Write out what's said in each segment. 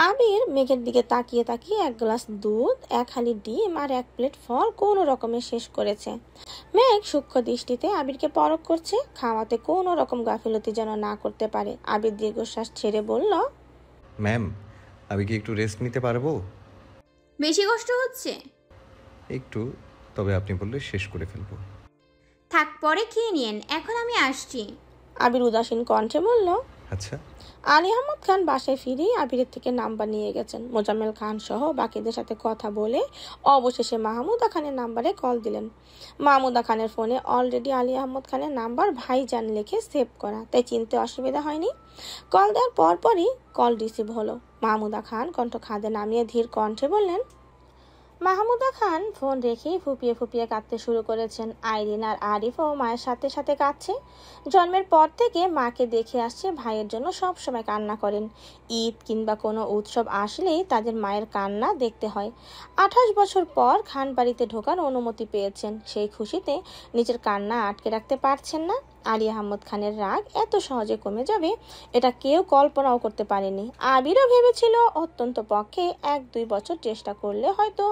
আবির মেঘের দিকে তাকিয়ে তাকিয়ে এক গ্লাস দুধ, এক হালি ডিম আর এক প্লেট ফল কোনো রকমে শেষ করেছে। মেঘ সূক্ষ্ম দৃষ্টিতে আবিরকে পরখ করছে, খাওয়াতে কোনো রকম গাফিলতি যেন না করতে পারে। আবির দীর্ঘশ্বাস ছেড়ে বলল, ম্যাম, আমি কি একটু রেস্ট নিতে পারবো? বেশি কষ্ট হচ্ছে? একটু, তবে আপনি বললে শেষ করে ফেলবো। থাক, পরে খেয়ে নিয়েন, এখন আমি আসছি। আবির উদাসীন কণ্ঠে বলল। আচ্ছা। আলী আহমদ খান বাসায় ফিরেই আবিরের থেকে নাম্বার নিয়ে গেছেন। মোজাম্মেল খান সহ বাকিদের সাথে কথা বলে অবশেষে মাহমুদা খানের নাম্বারে কল দিলেন। মাহমুদা খানের ফোনে অলরেডি আলী আহমদ খানের নাম্বার ভাইজান লিখে সেভ করা, তাই চিনতে অসুবিধা হয়নি। কল দেওয়ার পরপরই কল রিসিভ হলো। মাহমুদা খান কণ্ঠ খাদে নামিয়ে ধীর কণ্ঠে বললেন। মাহমুদা খান ফোন রেখেই ফুপিয়ে ফুপিয়ে কাঁদতে শুরু করেছেন। আইরিন আর আরিফও মায়ের সাথে সাথে কাঁদছে। জন্মের পর থেকে মাকে দেখে আসছে, ভাইয়ের জন্য সব সময় কান্না করেন। ঈদ কিংবা কোনো উৎসব আসলেই তাদের মায়ের কান্না দেখতে হয়। 28 বছর পর খান বাড়িতে ঢোকার অনুমতি পেয়েছেন, সেই খুশিতে নিজের কান্না আটকে রাখতে পারছেন না। আলী আহমদ খানের রাগ এত সহজে কমে যাবে এটা কেউ কল্পনাও করতে পারেনি। আবিরও ভেবেছিল অত্যন্ত পক্ষে 1-2 বছর চেষ্টা করলে হয়তো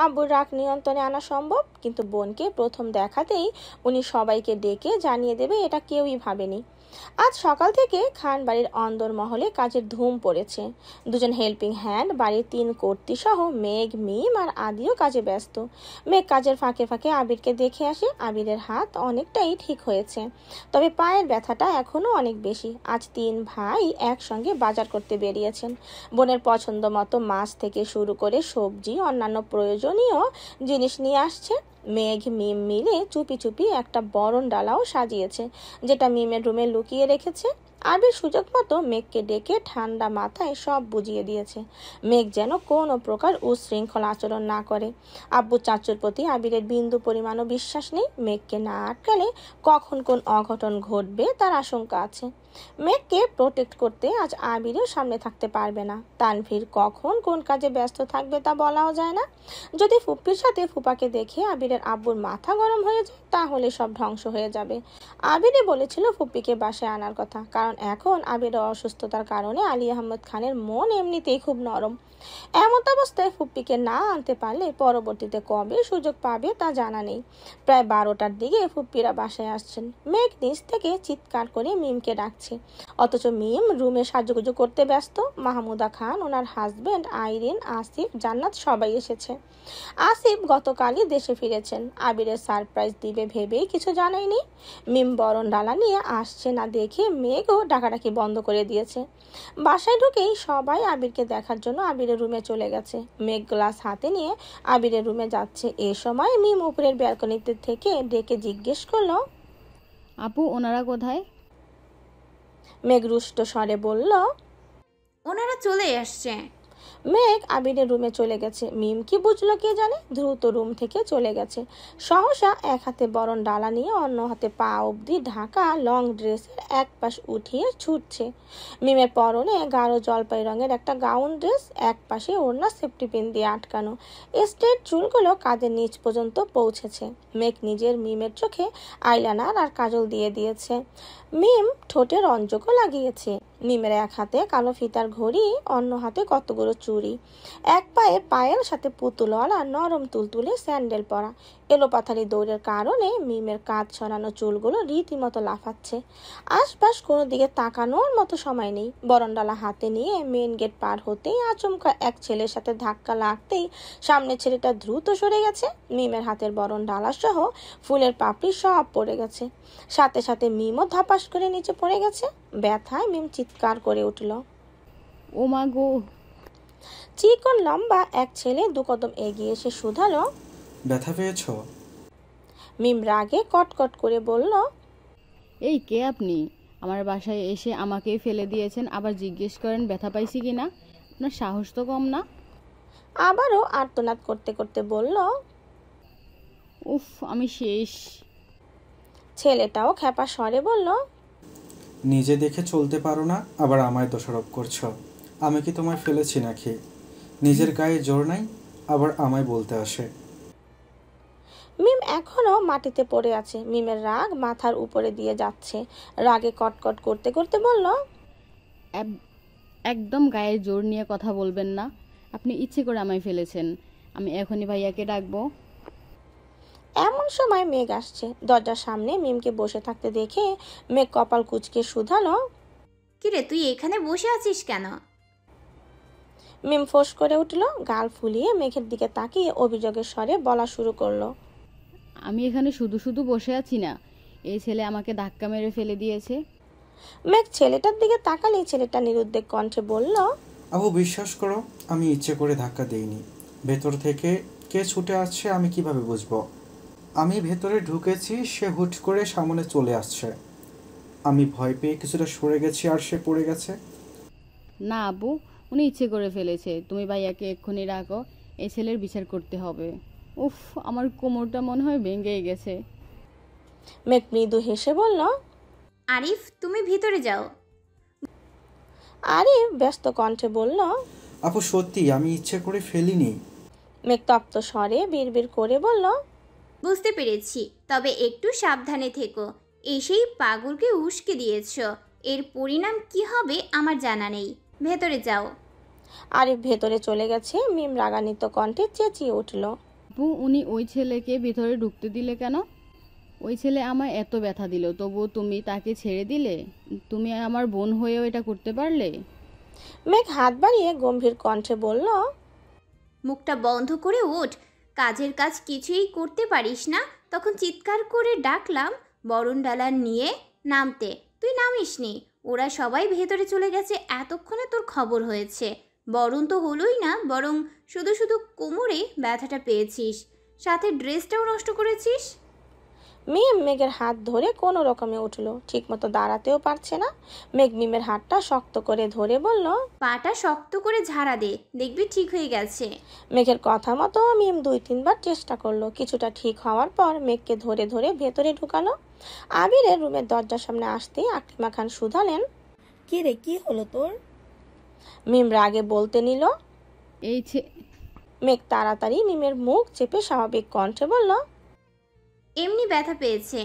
আব্বুর রাগ নিয়ন্ত্রণে আনা সম্ভব, কিন্তু বোনকে প্রথম দেখাতেই উনি সবাইকে ডেকে জানিয়ে দেবে এটা কেউই ভাবেনি। আজ সকাল থেকে খান বাড়ির অন্দর মহলে কাজের ধুম পড়েছে। দুজন হেল্পিং হ্যান্ড, বাড়ির 3 কর্ত্রী সহ মেঘ, মিম আর আদিও কাজে ব্যস্ত। মেঘ কাজের ফাঁকে ফাঁকে আবিরকে দেখে আসে। আবিরের হাত অনেকটাই ঠিক হয়েছে, তবে পায়ের ব্যথাটা এখনো অনেক বেশি। আজ 3 ভাই একসঙ্গে বাজার করতে বেরিয়েছেন। বোনের পছন্দ মতো মাছ থেকে শুরু করে সবজি, অন্যান্য প্রয়োজনীয় জিনিস নিয়ে আসছে। মেঘ মিম মিলে চুপি চুপি একটা বরণ ডালাও সাজিয়েছে, যেটা মিমের রুমে লুকিয়ে রেখেছে। আবির সুযোগ মতো মেঘকে ডেকে ঠান্ডা মাথায় সব বুঝিয়ে দিয়েছে। মেঘ যেন কোনো প্রকার উশৃঙ্খল আচরণ না করে। আব্বু চাচুর প্রতি আবিরের বিন্দু পরিমাণও বিশ্বাস নেই। মেঘকে না আটকালে কখন কোন অঘটন ঘটবে তার আশঙ্কা আছে। মেঘকে প্রোটেক্ট করতে আজ আবিরের সামনে থাকতে পারবে না। তানভীর কখন কোন কাজে ব্যস্ত থাকবে তা বলাও যায় না। যদি ফুপ্পির সাথে ফুপাকে দেখে আবিরের আব্বুর মাথা গরম হয়ে যায় তাহলে সব ধ্বংস হয়ে যাবে। আবিরে বলেছিল ফুপ্পিকে বাসায় আনার কথা, কারণ এখন আবিরের অসুস্থতার কারণে আলী আহমদ খানের মন এমনিতেই খুব নরম। এমত অবস্থায় ফুপ্পিকে না আনতে পারলে পরবর্তীতে কবে সুযোগ পাবে তা জানা নেই। প্রায় 12টার দিকে ফুপ্পিরা বাসায় আসছেন। মেঘ নিচ থেকে চিৎকার করে মিমকে ডাকছে, অথচ মিম রুমে সাজুগুজু করতে ব্যস্ত। মাহমুদা খান, ওনার হাজবেন্ড, আইরিন, আসিফ, জান্নাত সবাই এসেছে। আসিফ গতকালই দেশে ফিরেছেন। আবিরের সারপ্রাইজ দিবে ভেবেই কিছু জানায়নি। মিম বরণ ডালা নিয়ে আসছে না দেখে মেঘও ডাকাডাকি বন্ধ করে দিয়েছে। বাসায় ঢুকেই সবাই আবিরকে দেখার জন্য আবিরের রুমে চলে গেছে। মেঘ গ্লাস হাতে নিয়ে আবিরের রুমে যাচ্ছে। এ সময় মিম উপরের ব্যালকনিতে থেকে ডেকে জিজ্ঞেস করলো, আপু, ওনারা কোথায়? মেঘ রুষ্ট স্বরে বলল, ওনারা চলে আসছে। মেঘ আবিরের রুমে চলে গেছে। মিম কি বুঝলো কে জানে, দ্রুত রুম থেকে চলে গেছে। সহসা এক হাতে বরণ ডালা নিয়ে অন্য হাতে পা অবধি ঢাকা লং ড্রেসের এক পাশ উঠিয়ে ছুটছে। মিমের পরনে গাঢ় জলপাই রঙের একটা গাউন ড্রেস, এক পাশে ওড়না সেফটি পিন দিয়ে আটকানো। স্ট্রেট চুলগুলো কাঁধের নিচ পর্যন্ত পৌঁছেছে। মেঘ নিজের মিমের চোখে আইলাইনার আর কাজল দিয়ে দিয়েছে। মিম ঠোঁটে রঞ্জকও লাগিয়েছে। মিমের এক হাতে কালো ফিতার ঘড়ি, অন্য হাতে কতগুলো চুড়ি, এক পায়ে পায়েল, সাথে পুতুলওয়ালা নরম তুলতুলে স্যান্ডেল পরা। এলোপাথারি দৌড়ের কারণে মিমের কাঁধ ছড়ানো চুলগুলো রীতিমতো লাফাচ্ছে। আশপাশ কোনো দিকে তাকানোর মতো সময় নেই। বরণডালা হাতে নিয়ে মেন গেট পার হতেই আচমকা এক ছেলের সাথে ধাক্কা লাগতেই সামনের ছেলেটা দ্রুত সরে গেছে। মিমের হাতের বরণডালা সহ ফুলের পাপড়ি সব পড়ে গেছে। সাথে সাথে মিমও ধাপাস করে নিচে পড়ে গেছে। ব্যথায় মিম চিৎকার করে উঠল, ও মা গো! চিকন লম্বা এক ছেলে 2 কদম এগিয়ে এসে শুধালো, ব্যথা পেয়েছো? মিম রাগে কটকট করে বলল, এই কে আপনি? আমার বাসায় এসে আমাকেই ফেলে দিয়েছেন, আবার জিজ্ঞেস করেন ব্যথা পাইছি কিনা? আপনার সাহস তো কম না। আবারও আর্তনাদ করতে করতে বলল, উফ, আমি শেষ। ছেলেটাও খ্যাপা স্বরে বলল, নিজে দেখে চলতে পারো না, আবার আমায় দোষারোপ করছো। আমি কি তোমায় ফেলেছি নাকি? নিজের গায়ে জোর নাই, আবার আমায় বলতে আসে। মিম এখনো মাটিতে পড়ে আছে। মিমের রাগ মাথার উপরে দিয়ে যাচ্ছে। রাগে কটকট করতে করতে বলল, একদম গায়ের জোর নিয়ে কথা বলবেন না। আপনি ইচ্ছে করে আমায় ফেলেছেন। আমি এখনই ভাইয়াকে ডাকবো। এমন সময় মেঘ আসছে। দরজার সামনে মিমকে বসে থাকতে দেখে মেঘ কপাল কুঁচকে শুধালো, কিরে তুই এখানে বসে আছিস কেন? মিম ফোঁস করে উঠল, গাল ফুলিয়ে মেঘের দিকে তাকিয়ে অভিযোগের স্বরে বলা শুরু করলো, আমি এখানে শুধু শুধু বসে আছি না, এই ছেলে আমাকে ধাক্কা মেরে ফেলে দিয়েছে। মেঘ ছেলেটার দিকে তাকালেই ছেলেটা নিরুদ্বেগ কণ্ঠে বলল, আপু বিশ্বাস করো, আমি ইচ্ছে করে ধাক্কা দেইনি। ভেতর থেকে কে ছুটে আসছে আমি কিভাবে বুঝবো? আমি ভেতরে ঢুকেছি, সে হুট করে সামনে চলে আসছে। আমি ভয় পেয়ে কিছুটা সরে গেছি আর সে পড়ে গেছে। না আপু, উনি ইচ্ছে করে ফেলেছে। তুমি ভাইয়াকে এক্ষুনি রাখো, এই ছেলের বিচার করতে হবে। উফ, আমার কোমরটা মনে হয় ভেঙেই গেছে। মেঘ মৃদু হেসে বলল, আরিফ তুমি ভিতরে যাও। আরিফ ব্যস্ত কণ্ঠে বলল, আপু সত্যি আমি ইচ্ছে করে ফেলিনি। মেঘ তপ্ত স্বরে বিড়বিড় করে বলল, বুঝতে পেরেছি, তবে একটু সাবধানে থেকো। এসেই পাগলকে উস্কে দিয়েছ, এর পরিণাম কি হবে আমার জানা নেই। ভেতরে যাও। আরিফ ভেতরে চলে গেছে। মিম রাগান্বিত কণ্ঠে চেঁচিয়ে উঠল, আপু, উনি ওই ছেলেকে ভিতরে ঢুকতে দিলে কেন? ওই ছেলে আমায় এত ব্যথা দিল, তবুও তুমি তাকে ছেড়ে দিলে? তুমি আমার বোন হয়েও এটা করতে পারলে? মেঘ হাত বাড়িয়ে গম্ভীর কণ্ঠে বলল, মুখটা বন্ধ করে ওঠ। কাজের কাজ কিছুই করতে পারিস না, তখন চিৎকার করে ডাকলাম বরণডালা নিয়ে নামতে, তুই নামিসনি। ওরা সবাই ভেতরে চলে গেছে, এতক্ষণে তোর খবর হয়েছে। বরণ তো হলোই না, বরং শুধু শুধু কোমরে ব্যথাটা পেয়েছিস, সাথে ড্রেসটাও নষ্ট করেছিস। মিম মেঘের হাত ধরে কোনো রকমে উঠল, ঠিক মতো দাঁড়াতেও পারছে না। মেঘ মিমের হাতটা শক্ত করে ধরে বলল, পাটা শক্ত করে ঝাড়া দে, দেখবি ঠিক হয়ে গেছে। মেঘের কথা মতো মিম 2-3 বার চেষ্টা করলো। কিছুটা ঠিক হওয়ার পর মেঘকে ধরে ধরে ভেতরে ঢুকালো। আবিরের রুমের দরজার সামনে আসতেই আকলিমা খান শুধালেন, কি রে, কি হলো তোর? মিম রাগে বলতে নিল। এই মেঘ তাড়াতাড়ি মিমের মুখ চেপে স্বাভাবিক কণ্ঠে বলল, এমনি ব্যথা পেয়েছে।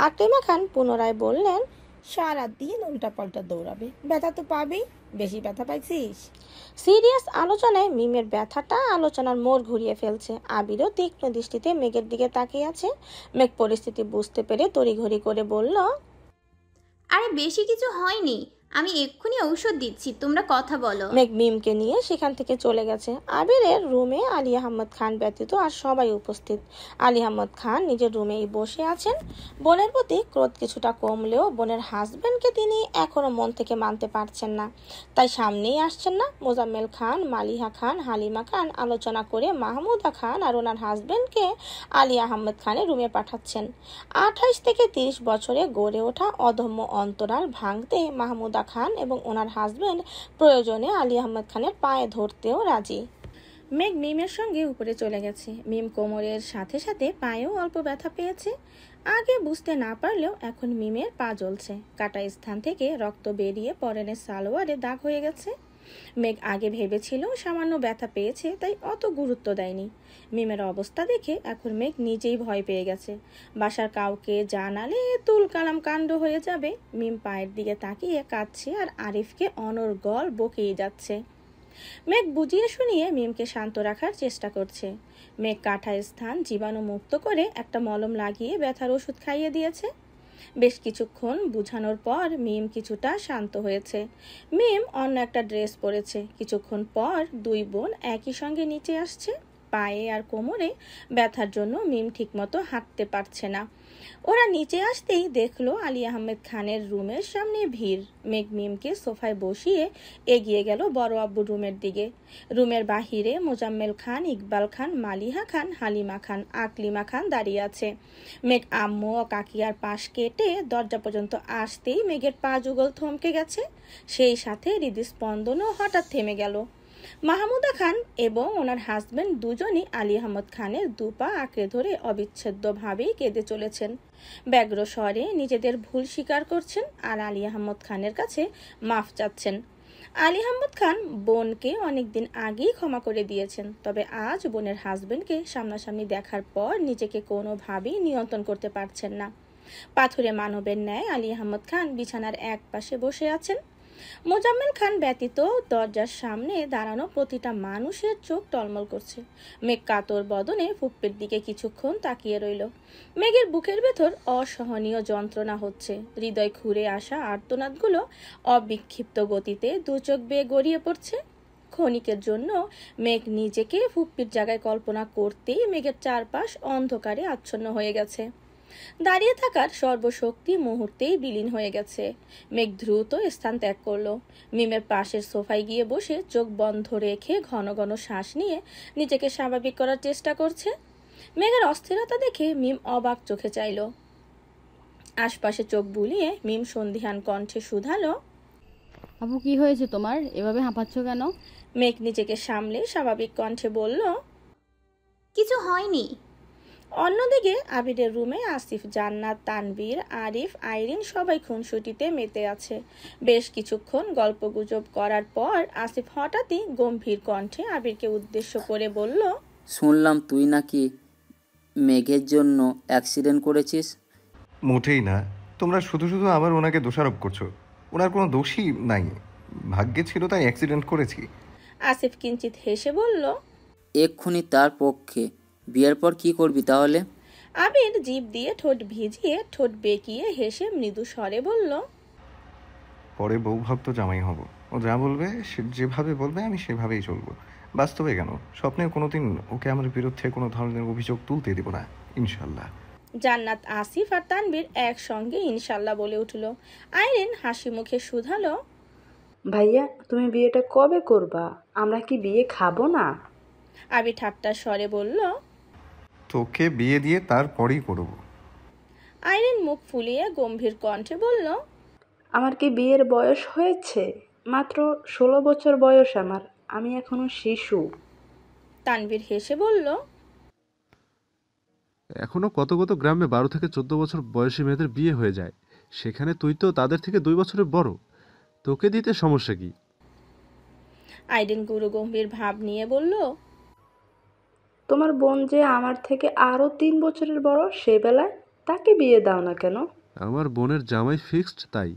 আকলিমা খান পুনরায় বললেন, সারাদিন উল্টাপাল্টা দৌড়াবে, ব্যথা তো পাবেই। বেশি ব্যথা পাইছিস? সিরিয়াস আলোচনায় মিমের ব্যথাটা আলোচনার মোড় ঘুরিয়ে ফেলছে। আবিরও তীক্ষ্ণ দৃষ্টিতে মেঘের দিকে তাকিয়ে আছে। মেঘ পরিস্থিতি বুঝতে পেরে তড়িঘড়ি করে বলল, আরে বেশি কিছু হয়নি, আমি এক্ষুনি ঔষধ দিচ্ছি, তোমরা কথা বলো। মেঘ মিমকে নিয়ে সেখান থেকে চলে গেছে। আবিরের রুমে আলী আহমদ খান ব্যতীত আর সবাই উপস্থিত। আলী আহমদ খান নিজের রুমেই বসে আছেন। বোনের প্রতি ক্রোধ কিছুটা কমলেও বোনের হাজবেন্ডকে তিনি এখনো মন থেকে মানতে পারছেন না, তাই সামনেই আসছেন না। মোজাম্মেল খান, মালিহা খান, হালিমা খান আলোচনা করে মাহমুদা খান আর ওনার হাজবেন্ডকে আলী আহমদ খানের রুমে পাঠাচ্ছেন। 28 থেকে 30 বছরে গড়ে ওঠা অদম্য অন্তরাল ভাঙতে মাহমুদা খান এবং ওনার হাজবেন্ড প্রয়োজনে আলী আহমদ খানের পায়ে ধরতেও রাজি। মেঘ মিমের সঙ্গে উপরে চলে গেছে। মিম কোমরের সাথে সাথে পায়েও অল্প ব্যথা পেয়েছে। আগে বুঝতে না পারলেও এখন মিমের পা জ্বলছে। কাটা স্থান থেকে রক্ত বেরিয়ে পরনের সালোয়ারে দাগ হয়ে গেছে। মেঘ আগে ভেবেছিল সামান্য ব্যথা পেয়েছে, তাই অত গুরুত্ব দেয়নি। মিমের অবস্থা দেখে এখন মেঘ নিজেই ভয় পেয়ে গেছে। বাসার কাউকে জানালে তুল কালাম কাণ্ড হয়ে যাবে। মিম পায়ের দিকে তাকিয়ে কাঁদছে আর আরিফকে অনর্গল বকেই যাচ্ছে। মেঘ বুঝিয়ে শুনিয়ে মিমকে শান্ত রাখার চেষ্টা করছে। মেঘ কাটা স্থান জীবাণু মুক্ত করে একটা মলম লাগিয়ে ব্যথার ওষুধ খাইয়ে দিয়েছে। বেশ কিছুক্ষণ বুঝানোর পর মিম কিছুটা শান্ত হয়েছে। মিম অন্য একটা ড্রেস পরেছে। কিছুক্ষণ পর দুই বোন একই সঙ্গে নিচে আসছে। পায়ে আর কোমরে ব্যথার জন্য মিম ঠিকমতো হাঁটতে পারছে না। ওরা নিচে আসতেই দেখলো আলী আহমেদ খানের রুমের সামনে ভিড়। মেঘ মিমকে সোফায় বসিয়ে এগিয়ে গেল বড় আব্বুর রুমের দিকে। রুমের বাহিরে মোজাম্মেল খান, ইকবাল খান, মালিহা খান, হালিমা খান, আকলিমা খান দাঁড়িয়ে আছে। মেঘ আম্মু ও কাকিয়ার পাশ কেটে দরজা পর্যন্ত আসতেই মেঘের পা যুগল থমকে গেছে। সেই সাথে হৃদস্পন্দনও হঠাৎ থেমে গেল। মাহমুদা খান এবং ওনার হাজবেন্ড দুজনই আলী আহমদ খানের দুপা আঁকড়ে ধরে অবিচ্ছেদ্যভাবেই কেঁদে চলেছেন। ব্যগ্র স্বরে নিজেদের ভুল স্বীকার করছেন আর আলী আহমদ খানের কাছে মাফ চাচ্ছেন। আলী আহমদ খান বোনকে অনেকদিন আগেই ক্ষমা করে দিয়েছেন, তবে আজ বোনের হাজবেন্ডকে সামনাসামনি দেখার পর নিজেকে কোনোভাবেই নিয়ন্ত্রণ করতে পারছেন না। পাথুরে মানবের ন্যায় আলী আহমদ খান বিছানার এক পাশে বসে আছেন। মোজাম্মেল খান ব্যতীত দরজার সামনে দাঁড়ানো প্রতিটা মানুষের চোখ টলমল করছে। মেঘ কাতর বদনে ফুপ্পির দিকে কিছুক্ষণ তাকিয়ে রইল। মেঘের বুকের ভেতর অসহনীয় যন্ত্রণা হচ্ছে। হৃদয় খুঁড়ে আসা আর্তনাদগুলো অবিক্ষিপ্ত গতিতে দু চোখ বেয়ে গড়িয়ে পড়ছে। ক্ষণিকের জন্য মেঘ নিজেকে ফুপ্পির জায়গায় কল্পনা করতেই মেঘের চারপাশ অন্ধকারে আচ্ছন্ন হয়ে গেছে। দাঁড়িয়ে থাকার সর্বশক্তি মুহূর্তেই বিলীন হয়ে গেছে। মেঘ দ্রুত স্থান ত্যাগ করলো। মিমের পাশের সোফায় গিয়ে বসে চোখ বন্ধ রেখে ঘন ঘন শ্বাস নিয়ে নিজেকে স্বাভাবিক করার চেষ্টা করছে। মেঘের অস্থিরতা দেখে মিম অবাক চোখে চাইল। আশপাশে চোখ বুলিয়ে মিম সন্ধিহান কণ্ঠে শুধালো, আপু কি হয়েছে তোমার, এভাবে হাঁপাচ্ছ কেন? মেঘ নিজেকে সামলে স্বাভাবিক কণ্ঠে বলল, কিছু হয়নি। অন্যদিকে আবিরের রুমে আসিফ, জান্নাত, তানভীর, আরিফ, আইরিন সবাই খুনসুটিতে মেতে আছে। বেশ কিছুক্ষণ গল্পগুজব করার পর আসিফ হঠাৎই গম্ভীর কণ্ঠে আবিরকে উদ্দেশ্য করে বলল, শুনলাম তুই নাকি মেঘের জন্য অ্যাক্সিডেন্ট করেছিস। মোটেই না, তোমরা শুধু শুধু আবার ওনাকে দোষারোপ করছো। ওনার কোনো দোষই নাই, ভাগ্যে ছিল তাই অ্যাক্সিডেন্ট করেছি। আসিফ কিঞ্চিত হেসে বলল, এক্ষুনি তার পক্ষে বিয়ের পর কি করবি তাহলে? আবির জিভ দিয়ে ঠোঁট ভিজিয়ে ঠোঁট বেঁকিয়ে হেসে মৃদু স্বরে বলল, পরে বউ ভক্ত জামাই হব। ও যা বলবে, সে যেভাবে বলবে আমি সেভাবেই চলবো। বাস্তবে কেন, স্বপ্নে কোনোদিন ওকে আমার বিরুদ্ধে কোনো ধরনের অভিযোগ তুলতে দিব না, ইনশাল্লাহ। জান্নাত, আসিফ আর তানভীর একসঙ্গে ইনশাল্লাহ বলে উঠল। আইরিন হাসি মুখে শুধালো, ভাইয়া তুমি বিয়েটা কবে করবা? আমরা কি বিয়ে খাবো না? আবির ঠাট্টার স্বরে বলল, তোকে বিয়ে দিয়ে তারপরেই করবো। আইরিন মুখ ফুলিয়ে গম্ভীর কণ্ঠে বলল, আমার কি বিয়ের বয়স হয়েছে? মাত্র 16 বছর বয়স আমার, আমি এখনো শিশু। তানভীর হেসে বলল, এখনো কত কত গ্রামে 12 থেকে 14 বছর বয়সী মেয়েদের বিয়ে হয়ে যায়, সেখানে তুই তো তাদের থেকে 2 বছরের বড়, তোকে দিতে সমস্যা কি? আইরিন গুরু গম্ভীর ভাব নিয়ে বলল, তোমার বোন যে আমার থেকে আরো 3 বছরের বড়, সে বেলায় তাকে বিয়ে দাও না কেন? আমার বোনের জামাই ফিক্সড, তাই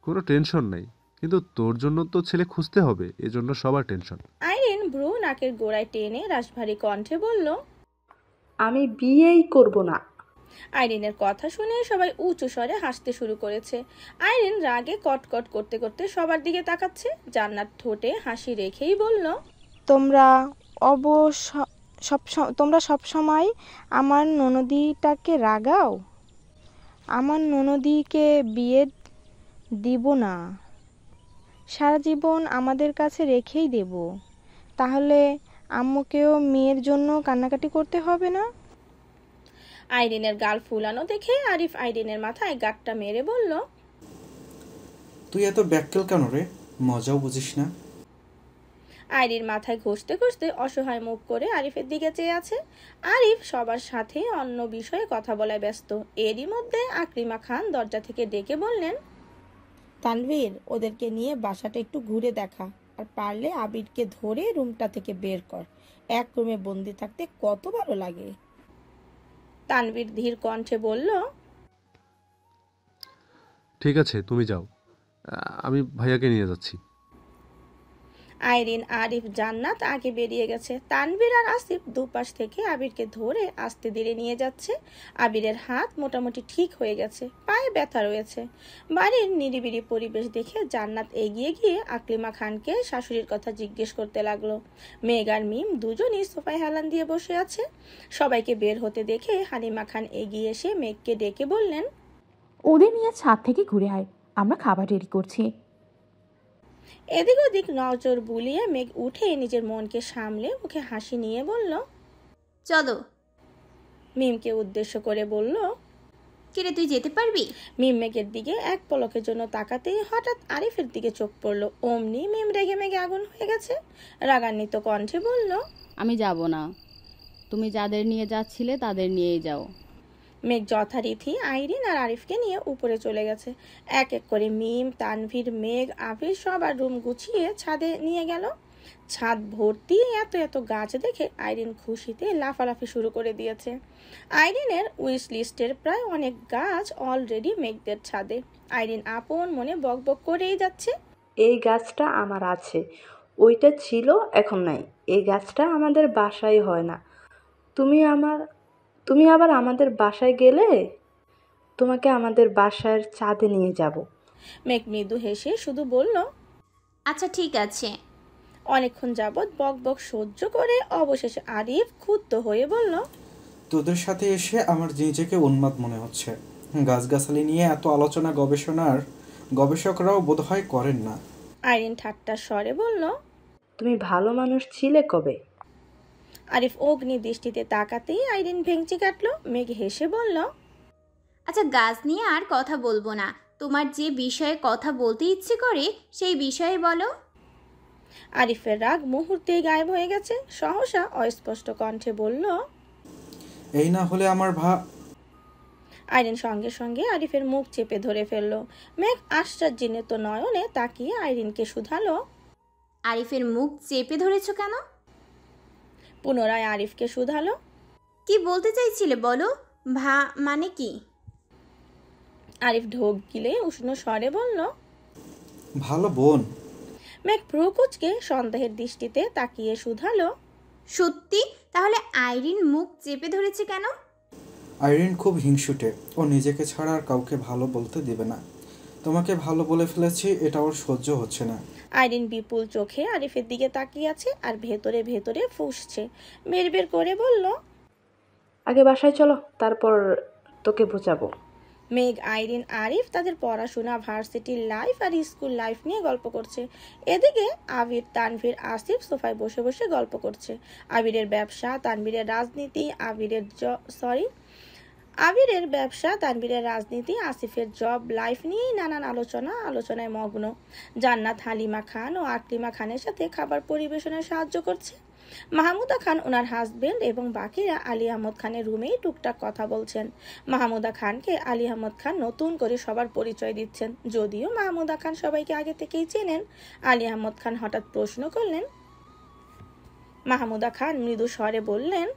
কোনো টেনশন নাই, কিন্তু তোর জন্য তো ছেলে খুঁজতে হবে, এজন্য সবার টেনশন। আইরিন ভ্রু নাকের গোড়ায় টেনে রাশভারী কণ্ঠে বলল, আমি বিয়েই করব না। আইরিনের কথা শুনে সবাই উঁচু স্বরে হাসতে শুরু করেছে। আইরিন রাগে কটকট করতে করতে সবার দিকে তাকাচ্ছে। জান্নাত ঠোঁটে হাসি রেখেই বলল, তোমরা সব সময় আমার ননদীটাকে রাগাও। আমার ননদীকে বিয়ে দিব না, সারা জীবন আমাদের কাছে রেখেই দেব। তাহলে আম্মুকেও মেয়ের জন্য কান্নাকাটি করতে হবে না। আইরিনের গাল ফুলানো দেখে আরিফ আইরিনের মাথায় গাঁটটা মেরে বলল, তুই এত ব্যাককেল কেন রে? মজাও বুঝিস না। আইরির মাথায় ঘষতে ঘষতে অসহায় মুখ করে আরিফের দিকে চেয়ে আছে। আরিফ সবার সাথে অন্য বিষয়ে কথা বলায় ব্যস্ত। এরই মধ্যে আকরিমা খান দরজা থেকে ডেকে বললেন, তানভীর, ওদেরকে নিয়ে বাসাটা একটু ঘুরে দেখা, আর পারলে আবিরকে ধরে রুমটা থেকে বের কর। এক রুমে বন্দি থাকতে কত ভালো লাগে। তানভীর ধীর কণ্ঠে বলল, ঠিক আছে তুমি যাও, আমি ভাইয়াকে নিয়ে যাচ্ছি। আইরিন, আরিফ, জান্নাত আগে বেরিয়ে গেছে। তানভীর আর আসিফ দুপাশ থেকে আবিরকে ধরে আস্তে ধীরে নিয়ে যাচ্ছে। আবিরের হাত মোটামুটি ঠিক হয়ে গেছে, পায়ে ব্যথা রয়েছে। বাড়ির নিরিবিলি পরিবেশ দেখে জান্নাত এগিয়ে গিয়ে আকলিমা খানকে শাশুড়ির কথা জিজ্ঞেস করতে লাগলো। মেঘ আর মিম দুজনই সোফায় হেলান দিয়ে বসে আছে। সবাইকে বের হতে দেখে হালিমা খান এগিয়ে এসে মেঘকে ডেকে বললেন, ওদের নিয়ে ছাদ থেকে ঘুরে আয়, আমরা খাবার রেডি করছি। এদিক ওদিক নজর বুলিয়ে মেঘ উঠে নিজের মনকে সামলে মুখে হাসি নিয়ে বলল, চলো। মিমকে উদ্দেশ্য করে বলল, কিরে তুই যেতে পারবি? মিম মেঘের দিকে এক পলকের জন্য তাকাতেই হঠাৎ আরিফের দিকে চোখ পড়ল। অমনি মিম রেগে মেঘে আগুন হয়ে গেছে। রাগান্বিত কণ্ঠে বলল, আমি যাব না, তুমি যাদের নিয়ে যাচ্ছিলে তাদের নিয়েই যাও। মেঘ যথারীতি আইরিন আর আরিফকে নিয়ে উপরে চলে গেছে। এক এক করে মিম, তানভীর, মেঘ, আবির সবার রুম গুছিয়ে ছাদে নিয়ে গেল। ছাদ ভর্তি এত এত গাছ দেখে আইরিন খুশিতে লাফালাফি শুরু করে দিয়েছে। আইরিনের উইশ লিস্টের প্রায় অনেক গাছ অলরেডি মেঘদের ছাদে। আইরিন আপন মনে বকবক করেই যাচ্ছে, এই গাছটা আমার আছে, ওইটা ছিল এখন নাই। এই গাছটা আমাদের বাসায় হয় না। তুমি আবার আমাদের বাসায় গেলে তোমাকে আমাদের বাসার ছাদে নিয়ে যাব। মেঘ মৃদু হেসে শুধু বলল, আচ্ছা ঠিক আছে। অনেকক্ষণ যাবৎ বক বক সহ্য করে অবশেষে আরিফ ক্ষুব্ধ হয়ে বলল, তোদের সাথে এসে আমার নিজেকে উন্মাদ মনে হচ্ছে। গাছগাছালি নিয়ে এত আলোচনা গবেষকরাও বোধহয় করেন না। আইরিন ঠাট্টার স্বরে বলল। তুমি ভালো মানুষ ছিলে কবে? আরিফ অগ্নি দৃষ্টিতে তাকাতেই আইরিন ভেঙচি কাটলো। মেঘ হেসে বলল, আচ্ছা গাছ নিয়ে আর কথা বলবো না, তোমার যে বিষয়ে কথা বলতে ইচ্ছে করে সেই বিষয়ে বলো। আরিফের রাগ মুহূর্তেই গায়েব হয়ে গেছে। সহসা অস্পষ্ট কণ্ঠে বলল, এই না হলে আমার আইরিন সঙ্গে সঙ্গে আরিফের মুখ চেপে ধরে ফেলল। মেঘ আশ্চর্যজনিত নয়নে তাকিয়ে আইরিনকে শুধালো, আরিফের মুখ চেপে ধরেছো কেন? পুনরায় আরিফকে শুধালো, কি বলতে চাইছিলে বলো, মানে কি? আরিফ ঢোক গিলে উষ্ণ স্বরে বলল, ভালো বোন। মেঘ ভ্রু কুঁচকে সন্দেহের দৃষ্টিতে তাকিয়ে শুধালো, সত্যি? তাহলে আইরিন মুখ চেপে ধরেছে কেন? আইরিন খুব হিংসুটে, ও নিজেকে ছাড়া আর কাউকে ভালো বলতে দিবে না। তোমাকে ভালো বলে ফেলেছি, এটা ওর সহ্য হচ্ছে না। আইরিন বিপুল চোখে আরিফের দিকে তাকিয়ে আছে আর ভেতরে ভেতরে ফুঁসছে। বের করে বলল, আগে বাসায় চলো, তারপর তোকে বোঝাবো। মেঘ, আইরিন, আরিফ তাদের পড়াশোনা, ভার্সিটির লাইফ আর স্কুল লাইফ নিয়ে গল্প করছে। এদিকে আবির, তানভীর, আসিফ সোফায় বসে বসে গল্প করছে। আবিরের ব্যবসা, তানভীরের রাজনীতি, আবিরের ব্যবসা, তানভীরের রাজনীতি, আসিফের জব লাইফ নিয়েই নানান আলোচনায় মগ্ন। জান্নাত হালিমা খান ও আকলিমা খানের সাথে খাবার পরিবেশনে সাহায্য করছে। মাহমুদা খান ওনার হাজবেন্ড এবং বাকিরা আলী আহমদ খানের রুমেই টুকটাক কথা বলছেন। মাহমুদা খানকে আলী আহমদ খান নতুন করে সবার পরিচয় দিচ্ছেন। যদিও মাহমুদা খান সবাইকে আগে থেকেই চেনেন, আলী আহমদ খান হঠাৎ প্রশ্ন করলেন। মাহমুদা খান মৃদু স্বরে বললেন,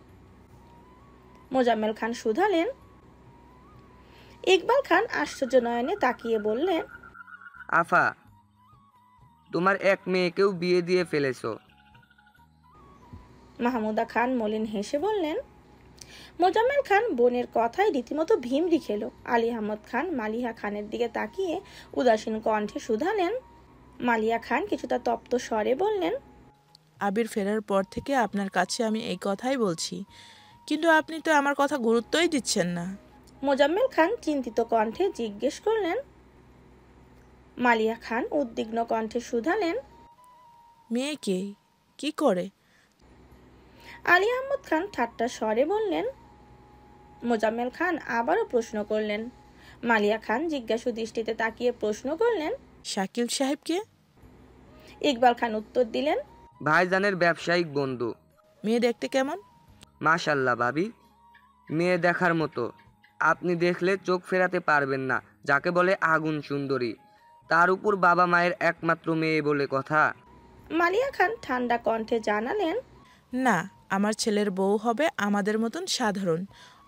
মোজাম্মেল খান শুধালেন। ইকবাল খান আশ্চর্য নয়নে তাকিয়ে বললেন, আফা, তোমার এক মেয়েকেও বিয়ে দিয়ে ফেলেছো। মাহমুদা খান মলিন হেসে বললেন। মোজাম্মেল খান বোনের কথায় রীতিমতো ভিমরি খেল। আলী আহমদ খান মালিহা খানের দিকে তাকিয়ে উদাসীন কণ্ঠে শুধালেন। মালিয়া খান কিছুটা তপ্ত স্বরে বললেন, আবির ফেরার পর থেকে আপনার কাছে আমি এই কথাই বলছি, কিন্তু আপনি তো আমার কথা গুরুত্বই দিচ্ছেন না। মোজাম্মেল খান চিন্তিত কণ্ঠে জিজ্ঞেস করলেন। মালিয়া খান উদ্বিগ্ন কণ্ঠে শুধালেন, মেয়ে কে, কি করে? আলী আহমদ খান ঠাট্টা স্বরে বললেন। মোজাম্মেল খান আবারও প্রশ্ন করলেন। মালিয়া খান জিজ্ঞাসু দৃষ্টিতে তাকিয়ে প্রশ্ন করলেন, শাকিল সাহেবকে? ইকবাল খান উত্তর দিলেন, ভাইজানের ব্যবসায়িক বন্ধু। মেয়ে দেখতে কেমন? মাশাল্লাহ ভাবি, মেয়ে দেখার মতো। আপনি দেখলে চোখ ফেরাতে পারবেন না, যাকে বলে আগুন সুন্দরী। তার উপর বাবা মায়ের একমাত্র মেয়ে বলে কথা। মালিয়া খান ঠান্ডা কণ্ঠে জানালেন, না, আমার ছেলের বউ হবে আমাদের মতন সাধারণ।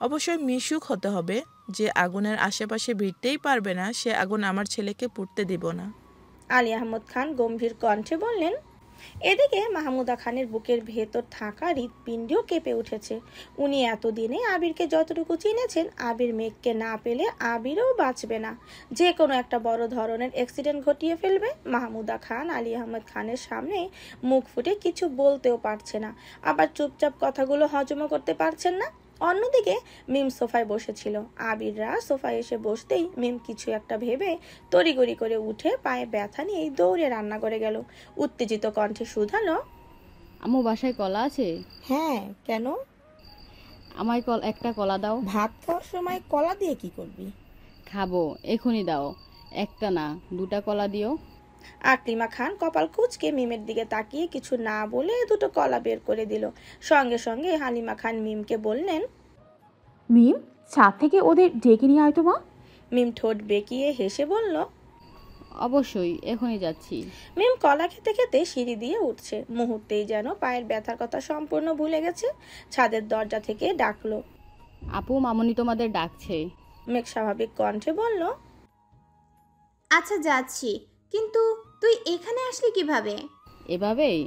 অবশ্যই মিশুক হতে হবে। যে আগুনের আশেপাশে ভিড়তেই পারবে না, সে আগুন আমার ছেলেকে পুড়তে দিব না। আলী আহমদ খান গম্ভীর কণ্ঠে বললেন। এদিকে মাহমুদা খানের বুকের ভেতর থাকা হৃৎপিণ্ডও কেঁপে উঠেছে। উনি এতদিনে আবিরকে যতটুকু চিনেছেন, আবির মেঘকে না পেলে আবিরও বাঁচবে না, যে কোনো একটা বড় ধরনের অ্যাক্সিডেন্ট ঘটিয়ে ফেলবে। মাহমুদা খান আলী আহমদ খানের সামনে মুখ ফুটে কিছু বলতেও পারছে না, আবার চুপচাপ কথাগুলো হজমও করতে পারছেন না। অন্যদিকে মিম সোফায় বসেছিল। আবিররা সোফায় এসে বসতেই মিম কিছু একটা ভেবে তড়িগড়ি করে উঠে পায়ে ব্যথা নিয়ে দৌড়ে রান্না করে গেল। উত্তেজিত কণ্ঠে শুধালো, আম্মু বাসায় কলা আছে? হ্যাঁ, কেন? আমায় একটা কলা দাও। ভাত খাওয়ার সময় কলা দিয়ে কি করবি? খাবো, এখনই দাও। একটা না, 2টা কলা দিও। আকলিমা খান কপাল কুঁচকে মিমের দিকে তাকিয়ে কিছু না বলে 2টো কলা বের করে দিল। সঙ্গে সঙ্গে হালিমা খান মিমকে বললেন, মিম, ছাদ থেকে ওদের ডেকে নিয়ে আয় তো মা। মিম ঠোঁট বেঁকিয়ে হেসে বলল, অবশ্যই, এখনই যাচ্ছি। মিম কলা খেতে খেতে সিঁড়ি দিয়ে উঠছে। মুহূর্তেই যেন পায়ের ব্যথার কথা সম্পূর্ণ ভুলে গেছে। ছাদের দরজা থেকে ডাকলো, আপু, মামনি তোমাদের ডাকছে। মেঘ স্বাভাবিক কণ্ঠে বলল, আচ্ছা যাচ্ছি, কিন্তু তুই এখানে আসলি কিভাবে? এভাবেই।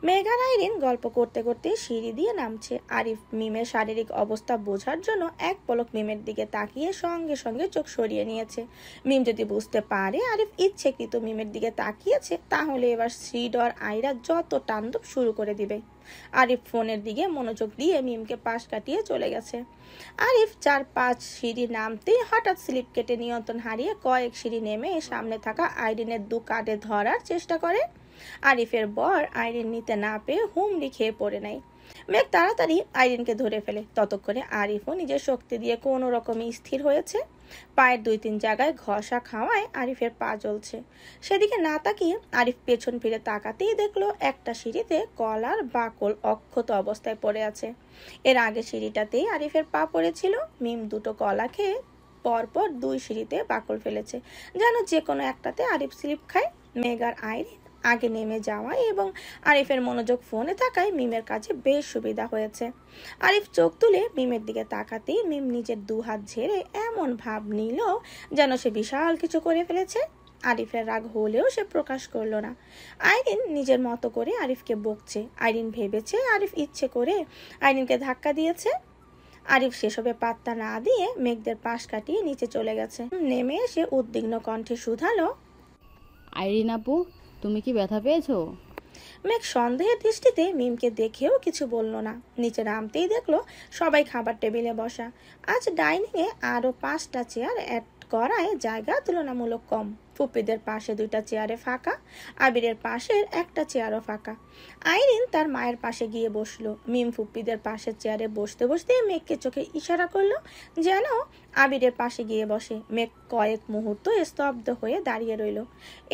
মেঘ আর আইরিন গল্প করতে করতে সিঁড়ি দিয়ে নামছে। আরিফ মিমের শারীরিক অবস্থা বোঝার জন্য এক পলক মিমের দিকে তাকিয়ে সঙ্গে সঙ্গে চোখ সরিয়ে নিয়েছে। মিম যদি বুঝতে পারে আরিফ ইচ্ছেকৃত মিমের দিকে তাকিয়েছে, তাহলে এবার শ্রীডর আইরা যত তাণ্ডব শুরু করে দিবে। আরিফ ফোনের দিকে মনোযোগ দিয়ে মিমকে পাশ কাটিয়ে চলে গেছে। আরিফ 4-5 সিঁড়ি নামতেই হঠাৎ স্লিপ কেটে নিয়ন্ত্রণ হারিয়ে কয়েক সিঁড়ি নেমে সামনে থাকা আইরিনের দু কাঁধে ধরার চেষ্টা করে। আরিফের বর আইরিন নিতে না পেয়ে হুমড়ি খেয়ে পড়ে নেয়। মেঘ তাড়াতাড়ি আইরিনকে ধরে ফেলে। ততক্ষণে আরিফও নিজের শক্তি দিয়ে কোনো রকমে স্থির হয়েছে। পায়ের 2-3 জায়গায় ঘষা খাওয়ায় আরিফের পা জ্বলছে। সেদিকে না তাকিয়ে আরিফ পেছন ফিরে তাকাতেই দেখলো একটা সিঁড়িতে কলার বাকল অক্ষত অবস্থায় পড়ে আছে। এর আগে সিঁড়িটাতেই আরিফের পা পড়েছিল। মিম দুটো কলা খেয়ে পরপর 2 সিঁড়িতে বাকল ফেলেছে, যেন যে কোনো একটাতে আরিফ স্লিপ খায়। মেঘ আর আইরিন আগে নেমে যাওয়া এবং আরিফের মনোযোগ ফোনে থাকায় মিমের কাছে বেশ সুবিধা হয়েছে। আরিফ চোখ তুলে মিমের দিকে তাকাতেই মিম নিজের 2 হাত ঝেড়ে এমন ভাব নিল যেন সে বিশাল কিছু করে ফেলেছে। আরিফের রাগ হলেও সে প্রকাশ করলো না। আইরিন নিজের মতো করে আরিফকে বকছে। আইরিন ভেবেছে আরিফ ইচ্ছে করে আইরিনকে ধাক্কা দিয়েছে। আরিফ সেসবে পাত্তা না দিয়ে মেঘদের পাশ কাটিয়ে নিচে চলে গেছে। নেমে এসে উদ্বিগ্ন কণ্ঠে শুধালো, আইরিন আপু, তুমি কি ব্যথা পেয়েছো? মেঘ সন্দেহের দৃষ্টিতে মিমকে দেখেও কিছু বলল না। নিচে নামতেই দেখলো সবাই খাবার টেবিলে বসা। আজ ডাইনিংয়ে আরো 5টা চেয়ার অ্যাড করায় জায়গা তুলনামূলক কম। ফুপ্পিদের পাশে 2টা চেয়ারে ফাঁকা, আবিরের পাশের একটা চেয়ারও ফাঁকা। আইরিন তার মায়ের পাশে গিয়ে বসলো। মিম ফুপ্পিদের পাশের চেয়ারে বসতে বসতে মেঘকে চোখে ইশারা করলো যেন আবিরের পাশে গিয়ে বসে। মেঘ কয়েক মুহূর্ত স্তব্ধ হয়ে দাঁড়িয়ে রইল।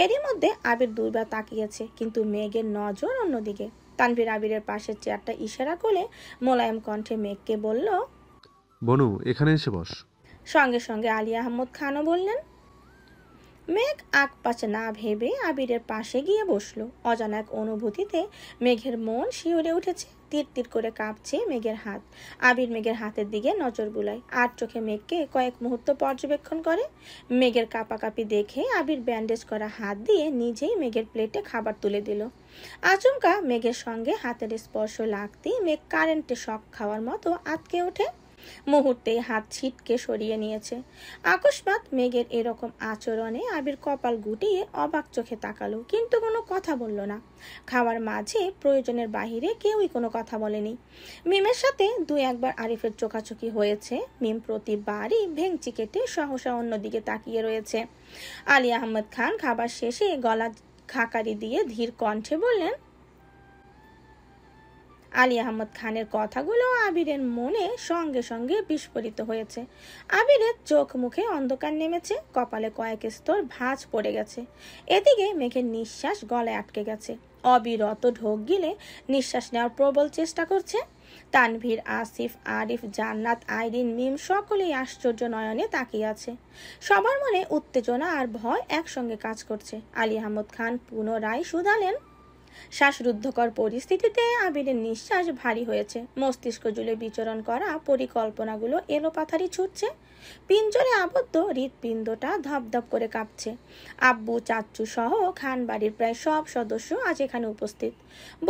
এরই মধ্যে আবির 2 বার তাকিয়েছে, কিন্তু মেঘের নজর অন্যদিকে। তানভীর আবিরের পাশের চেয়ারটা ইশারা করে মোলায়েম কণ্ঠে মেঘকে বলল, বনু এখানে এসে বস। সঙ্গে সঙ্গে আলী আহমদ খানও বললেন। মেঘ আগ-পাছ না ভেবে আবিরের পাশে গিয়ে বসলো। অজানা এক অনুভূতিতে মেঘের মন শিউরে উঠেছে। তীর তীর করে কাঁপছে মেঘের হাত। আবির মেঘের হাতের দিকে নজর বুলায়, আর চোখে মেঘকে কয়েক মুহূর্ত পর্যবেক্ষণ করে। মেঘের কাঁপাকাঁপি দেখে আবির ব্যান্ডেজ করা হাত দিয়ে নিজেই মেঘের প্লেটে খাবার তুলে দিল। আচমকা মেঘের সঙ্গে হাতের স্পর্শ লাগতেই মেঘ কারেন্টে শক খাওয়ার মতো আটকে ওঠে। মুহূর্তে হাত ছিটকে সরিয়ে নিয়েছে। আকস্মাৎ মেঘের এরকম আচরণে আবির কপাল গুটিয়ে অবাক চোখে তাকালো, কিন্তু কোনো কথা বলল না। খাওয়ার মাঝে প্রয়োজনের বাহিরে কেউই কোনো কথা বলেনি। মিমের সাথে 2-1 বার আরিফের চোখাচোখি হয়েছে। মিম প্রতিবারই ভেঙচি কেটে সহসা অন্যদিকে তাকিয়ে রয়েছে। আলী আহমদ খান খাবার শেষে গলা খাকারি দিয়ে ধীর কণ্ঠে বললেন। আলী আহমদ খানের কথাগুলো আবিরের মনে সঙ্গে সঙ্গে বিস্ফোরিত হয়েছে। আবিরের চোখ মুখে অন্ধকার নেমেছে, কপালে কয়েক স্তর ভাঁজ পড়ে গেছে। এদিকে মেঘের নিঃশ্বাস গলায় আটকে গেছে। অবিরত ঢোক গিলে নিঃশ্বাস নেওয়ার প্রবল চেষ্টা করছে। তানভীর, আসিফ, আরিফ, জান্নাত, আইরিন, মিম সকলেই আশ্চর্য নয়নে তাকিয়ে আছে। সবার মনে উত্তেজনা আর ভয় একসঙ্গে কাজ করছে। আলী আহমদ খান পুনরায় শুধালেন। শ্বাসরুদ্ধকর পরিস্থিতিতে আবিরের নিঃশ্বাস ভারী হয়েছে। মস্তিষ্ক জুড়ে বিচরণ করা পরিকল্পনাগুলো এলোপাথারি ছুটছে। পিঞ্জরে আবদ্ধ হৃৎপিণ্ডটা ধপধপ করে কাঁপছে। আব্বু, চাচ্চু সহ খান বাড়ির প্রায় সব সদস্য আজ এখানে উপস্থিত।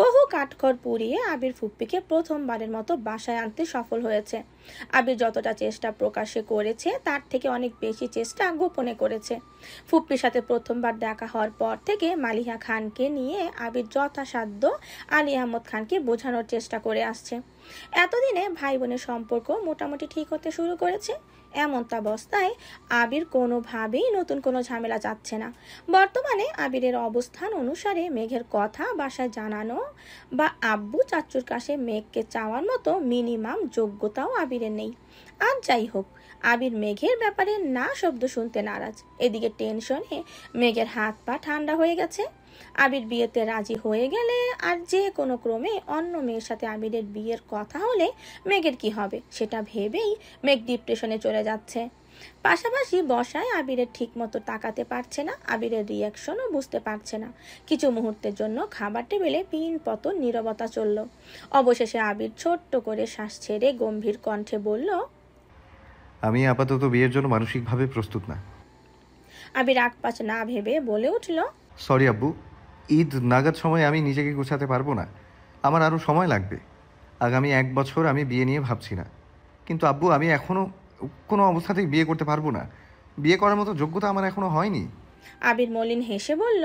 বহু কাঠখড় পুড়িয়ে আবির ফুপ্পিকে প্রথমবারের মতো বাসায় আনতে সফল হয়েছে। আবির যতটা চেষ্টা প্রকাশে করেছে তার থেকে অনেক বেশি চেষ্টা গোপনে করেছে। ফুপ্পির সাথে প্রথমবার দেখা হওয়ার পর থেকে মালিহা খানকে নিয়ে আবির যথাসাধ্য আলী আহমদ খানকে বোঝানোর চেষ্টা করে আসছে। এতদিনে ভাই বোনের সম্পর্ক মোটামুটি ঠিক হতে শুরু করেছে। এমতাবস্থায় আবির কোনোভাবেই নতুন কোনো ঝামেলা চাচ্ছে না। বর্তমানে আবিরের অবস্থান অনুসারে মেঘের কথা বাসায় জানানো বা আব্বু চাচ্চুর কাছে মেঘকে চাওয়ার মতো মিনিমাম যোগ্যতাও আবিরের নেই। আর যাই হোক, আবির মেঘের ব্যাপারে না শব্দ শুনতে নারাজ। এদিকে টেনশনে মেঘের হাত পা ঠান্ডা হয়ে গেছে। আবির বিয়েতে রাজি হয়ে গেলে আর যে কোনো ক্রমে অন্য মেয়ের সাথে আবিরের বিয়ের কথা হলে মেঘের কি হবে সেটা ভেবেই মেঘ ডিপ্রেশনে চলে যাচ্ছে। পাশাপাশি বসায় আবিরের ঠিক মতো তাকাতে পারছে না, আবিরের রিয়াকশনও বুঝতে পারছে না। কিছু মুহূর্তের জন্য খাবার টেবিলে পিনপতন নীরবতা চলল। অবশেষে আবির ছোট্ট করে শ্বাস ছেড়ে গম্ভীর কণ্ঠে বলল, আমি আপাতত বিয়ের জন্য মানসিকভাবে প্রস্তুত না। আবির আগ পাশ না ভেবে বলে উঠল, সরি আব্বু, ঈদ নাগাদ সময় আমি নিজেকে গোছাতে পারবো না, আমার আরও সময় লাগবে। আগামী 1 বছর আমি বিয়ে নিয়ে ভাবছি না। কিন্তু আব্বু, আমি এখনও কোনো অবস্থাতেই বিয়ে করতে পারবো না। বিয়ে করার মতো যোগ্যতা আমার এখনও হয়নি। আবির মলিন হেসে বলল,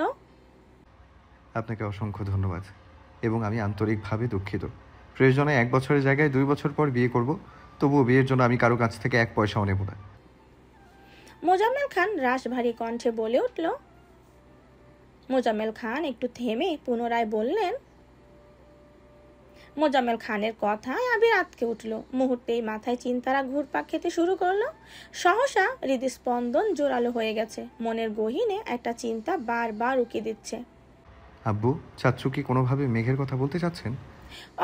আপনাকে অসংখ্য ধন্যবাদ এবং আমি আন্তরিকভাবে দুঃখিত। প্রয়োজনে 1 বছরের জায়গায় 2 বছর পর বিয়ে করব, তবুও বিয়ের জন্য আমি কারো কাছ থেকে 1 পয়সাও নেব না। মোজাম্মেল খান রাশভারী কণ্ঠে বলে উঠল। মোজাম্মেল খান একটু থেমে পুনরায় বললেন। মোজাম্মেল খানের কথায় আবির আটকে উঠল। মুহূর্তেই মাথায় চিন্তারা ঘুরপাক খেতে শুরু করলো। সহসা হৃদস্পন্দন জোরালো হয়ে গেছে। মনের গহীনে একটা চিন্তা বারবার উকি দিচ্ছে। আব্বু, চাচ্চু কি কোনোভাবে মেঘের কথা বলতে চাচ্ছেন?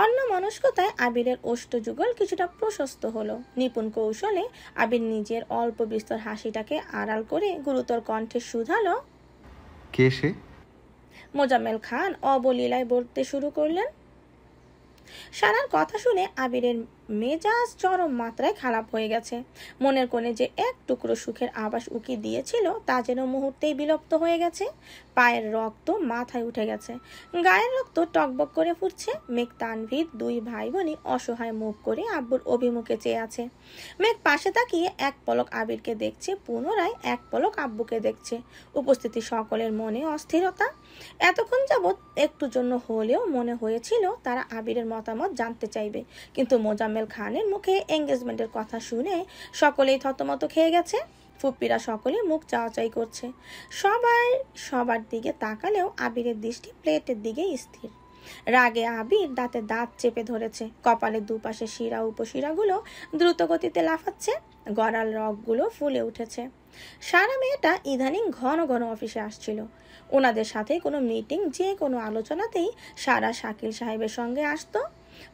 অন্য মনস্কতায় আবিরের ওষ্ঠযুগল কিছুটা প্রশস্ত হলো। নিপুণ কৌশলে আবির নিজের অল্প বিস্তর হাসিটাকে আড়াল করে গুরুতর কণ্ঠে শুধালো। কে সে? মোজাম্মেল খান অবলীলায় বলতে শুরু করলেন। সারার কথা শুনে আবিরের মেজাজ চরম মাত্রায় খারাপ হয়ে গেছে। মনের কোণে যে এক টুকরো সুখের আভাস উকি দিয়েছিল তা যেন মুহূর্তেই বিলুপ্ত হয়ে গেছে। পায়ের রক্ত মাথায় উঠে গেছে, গায়ের রক্ত টকবক করে ফুটছে। মেঘ তানভীর 2 ভাই বোনই অসহায় মুখ করে আব্বুর অভিমুখে চেয়ে আছে। মেঘ পাশে তাকিয়ে এক পলক আবিরকে দেখছে, পুনরায় এক পলক আব্বুকে দেখছে। উপস্থিতি সকলের মনে অস্থিরতা। এতক্ষণ যাবৎ একটু জন্য হলেও মনে হয়েছিল তারা আবিরের মতামত জানতে চাইবে, কিন্তু মোজাম্মেল খানের মুখে এঙ্গেজমেন্টের কথা শুনে সকলেই থতমত খেয়ে গেছে। ফুপ্পিরা সকলে মুখ চাওয়াচাই করছে। সবাই সবার দিকে তাকালেও আবিরের দৃষ্টি প্লেটের দিকে স্থির। রাগে আবির দাঁতে দাঁত চেপে ধরেছে। কপালের দুপাশে শিরা উপশিরাগুলো দ্রুত গতিতে লাফাচ্ছে, গড়াল রগগুলো ফুলে উঠেছে। সারা মেয়েটা ইদানিং ঘন ঘন অফিসে আসছিল। ওনাদের সাথে কোনো মিটিং, যে কোনো আলোচনাতেই সারা শাকিল সাহেবের সঙ্গে আসতো।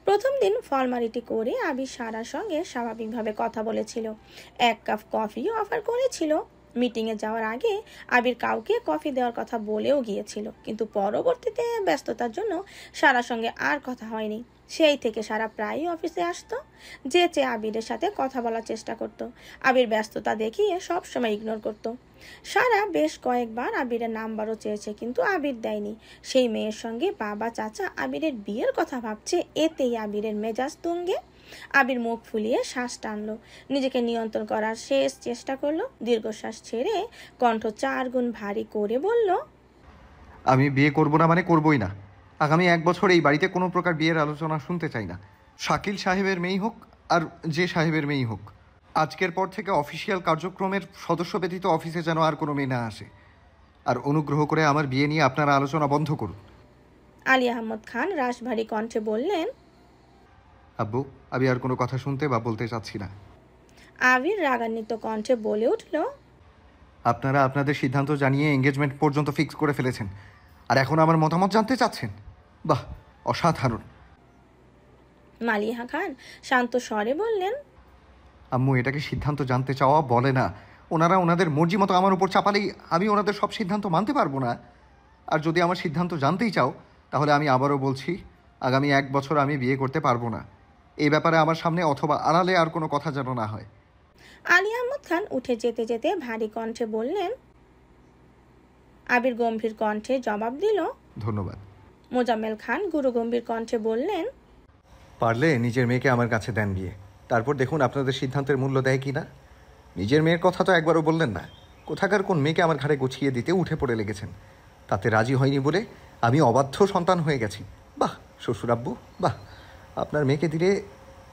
প্রথম দিন ফর্মালিটি করে আবির সারার সঙ্গে স্বাভাবিকভাবে কথা বলেছিল। 1 কাপ কফিও অফার করেছিল। মিটিংয়ে যাওয়ার আগে আবির কাউকে কফি দেওয়ার কথা বলেও গিয়েছিল, কিন্তু পরবর্তীতে ব্যস্ততার জন্য সারার সঙ্গে আর কথা হয়নি। সেই থেকে সারা প্রায়ই অফিসে আসতো, যেচে আবিরের সাথে কথা বলার চেষ্টা করত। আবির ব্যস্ততা দেখিয়ে সবসময় ইগনোর করত। সারা বেশ কয়েকবার আবিরের নাম্বারও চেয়েছে, কিন্তু আবির দেয়নি। সেই মেয়ের সঙ্গে বাবা চাচা আবিরের বিয়ের কথা ভাবছে, এতেই আবিরের মেজাজ তুঙ্গে। আবির মুখ ফুলিয়ে শ্বাস টানলো, নিজেকে নিয়ন্ত্রণ করার শেষ চেষ্টা করলো। দীর্ঘশ্বাস ছেড়ে কণ্ঠ 4 গুণ ভারী করে বলল, আমি বিয়ে করব না মানে করবই না। আগামী 1 বছর এই বাড়িতে কোনো প্রকার বিয়ের আলোচনা শুনতে চাই না। শাকিল সাহেবের মেয়েই হোক আর যে সাহেবের মেয়েই হোক, আজকের পর থেকে অফিসিয়াল কার্যক্রমের সদস্য ব্যতীত অফিসে যেন আর কোনো মেয়ে না আসে। আর অনুগ্রহ করে আমার বিয়ে নিয়ে আপনারা আলোচনা বন্ধ করুন। আলী আহমদ খান রাশভারী কণ্ঠে বললেন। আব্বু, আমি আর কোনো কথা শুনতে বা বলতে চাচ্ছি না। আবির রাগান্বিত কণ্ঠে বলে উঠল, আপনারা আপনাদের সিদ্ধান্ত জানিয়ে এঙ্গেজমেন্ট পর্যন্ত ফিক্স করে ফেলেছেন, আর এখন আমার মতামত জানতে চাচ্ছেন? বাহ, অসাধারণ। মালিহা খান শান্ত স্বরে বললেন, আম্মু, এটাকে সিদ্ধান্ত জানতে চাওয়া বলে না। ওনারা ওনাদের মর্জি মতো আমার উপর চাপালেই আমি ওনাদের সব সিদ্ধান্ত মানতে পারবো না। আর যদি আমার সিদ্ধান্ত জানতেই চাও, তাহলে আমি আবারও বলছি, আগামী 1 বছর আমি বিয়ে করতে পারবো না। এই ব্যাপারে আমার সামনে অথবা আড়ালে আর কোনো কথা যেন না হয়। আলী আহমদ খান উঠে যেতে যেতে ভারী কণ্ঠে বললেন। আবির গম্ভীর কণ্ঠে জবাব দিল, ধন্যবাদ। মোজাম্মেল খান গুরুগম্ভীর কণ্ঠে বললেন, পারলে নিজের মেয়েকে আমার কাছে দেন বিয়ে, তারপর দেখুন আপনাদের সিদ্ধান্তের মূল্য দেয় কি না। নিজের মেয়ের কথা তো একবারও বললেন না। কোথাকার কোন মেয়েকে আমার ঘাড়ে গুছিয়ে দিতে উঠে পড়ে লেগেছেন। তাতে রাজি হয়নি বলে আমি অবাধ্য সন্তান হয়ে গেছি। বাহ শ্বশুর আব্বু, বাহ। আপনার মেয়েকে দিলে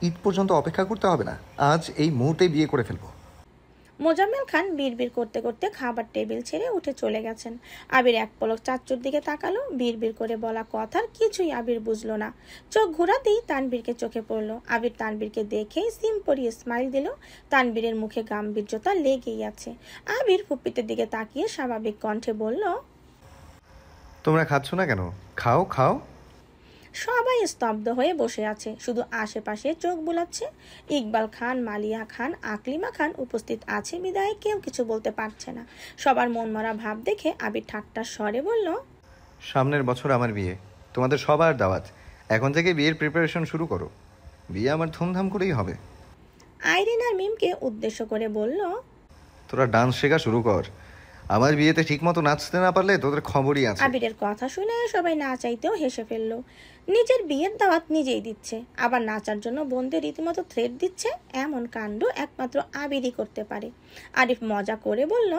ঈদ পর্যন্ত অপেক্ষা করতে হবে না, আজ এই মুহূর্তে বিয়ে করে ফেলবো। মোজাম্মেল খান বিড়বিড় করতে করতে খাবার টেবিল ছেড়ে উঠে চলে গেছেন। আবির এক পলক চাচ্চুর দিকে তাকালো। বিড়বিড় করে বলা কথার কিছুই আবির বুঝলো না। চোখ ঘোরাতেই তানবীরকে চোখে পড়লো। আবির তানবীরকে দেখেই সিম্পলি স্মাইল দিল। তানবীরের মুখে গাম্ভীর্যতা লেগেই আছে। আবির ফুপ্পিতের দিকে তাকিয়ে স্বাভাবিক কণ্ঠে বলল, তোমরা খাচ্ছ না কেন? খাও খাও। সবাই স্তব্ধ হয়ে বসে আছে, শুধু আশেপাশে চোখ বুলাচ্ছে। ইকবাল খান, মালিয়া খান, আকলিমা খান উপস্থিত আছে বিদায় কেউ কিছু বলতে পারছে না। সবার মনমরা ভাব দেখে আবির ঠাট্টার স্বরে বলল, সামনের বছর আমার বিয়ে, তোমাদের সবার দাওয়াত। এখন থেকে বিয়ের প্রিপারেশন শুরু করো। বিয়ে আমার ধুমধাম করেই হবে। আইরিন আর মিমকে উদ্দেশ্য করে বলল, তোরা ডান্স শেখা শুরু কর। আমার বিয়েতে ঠিকমতো নাচতে না পারলে তোদের খবরই আছে। আবিরের কথা শুনে সবাই না চাইতেও হেসে ফেললো। নিজের বিয়ের দাওয়াত নিজেই দিচ্ছে, আবার নাচার জন্য বোনদের রীতিমতো থ্রেট দিচ্ছে। এমন কাণ্ড একমাত্র আবিরই করতে পারে। আরিফ মজা করে বলল,